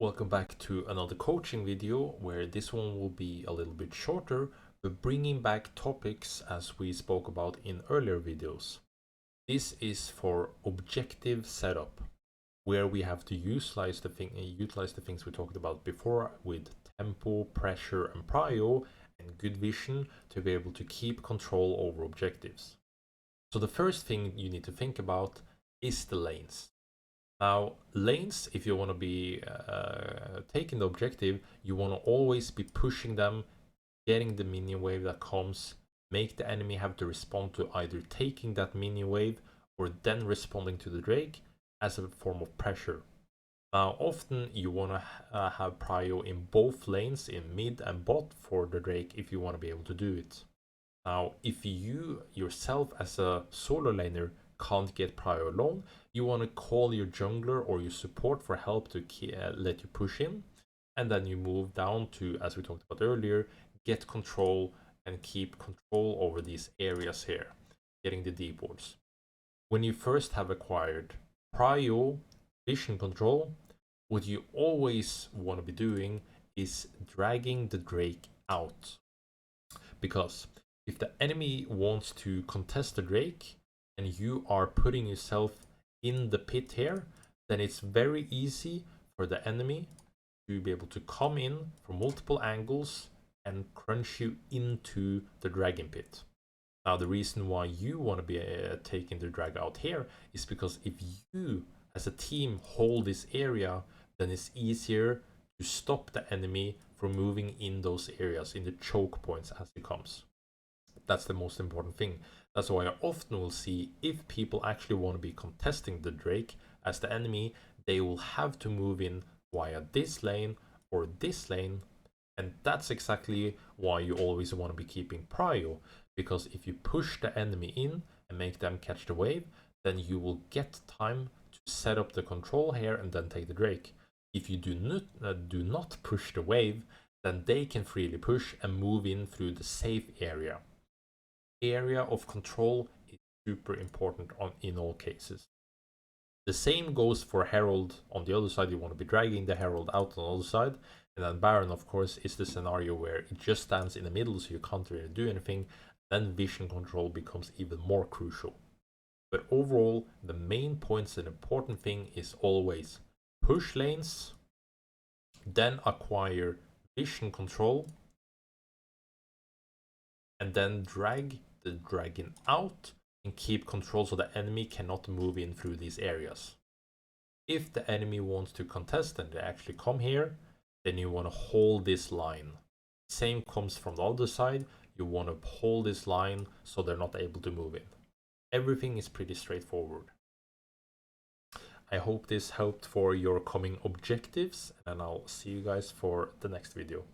Welcome back to another coaching video where this one will be a little bit shorter, but bringing back topics as we spoke about in earlier videos. This is for objective setup, where we have to utilize the things we talked about before with tempo, pressure, and prio, and good vision to be able to keep control over objectives. So the first thing you need to think about is the lanes. Now, lanes, if you want to be taking the objective, you want to always be pushing them, getting the minion wave that comes, make the enemy have to respond to either taking that minion wave or then responding to the Drake as a form of pressure. Now, often you want to have prio in both lanes, in mid and bot for the Drake if you want to be able to do it. Now, if you yourself as a solo laner can't get prio alone, you want to call your jungler or your support for help to let you push in, and then you move down to, as we talked about earlier, get control and keep control over these areas here, getting the deep wards. When you first have acquired prio vision control, what you always want to be doing is dragging the Drake out, because if the enemy wants to contest the Drake and you are putting yourself in the pit here, then it's very easy for the enemy to be able to come in from multiple angles and crunch you into the dragon pit. Now, the reason why you want to be taking the drag out here is because if you as a team hold this area, then it's easier to stop the enemy from moving in those areas, in the choke points as it comes. That's the most important thing. That's why I often will see if people actually want to be contesting the Drake as the enemy, they will have to move in via this lane or this lane. And that's exactly why you always want to be keeping prio, because if you push the enemy in and make them catch the wave, then you will get time to set up the control here and then take the Drake. If you do not push the wave, then they can freely push and move in through the safe area. Area of control is super important in all cases. The same goes for Herald on the other side. You want to be dragging the Herald out on the other side. And then Baron, of course, is the scenario where it just stands in the middle, so you can't really do anything. Then vision control becomes even more crucial. But overall, the main points and important thing is always push lanes, then acquire vision control, and then drag the dragon out and keep control so the enemy cannot move in through these areas. If the enemy wants to contest and they actually come here, then you want to hold this line. Same comes from the other side. You want to hold this line so they're not able to move in. Everything is pretty straightforward. I hope this helped for your coming objectives, and I'll see you guys for the next video.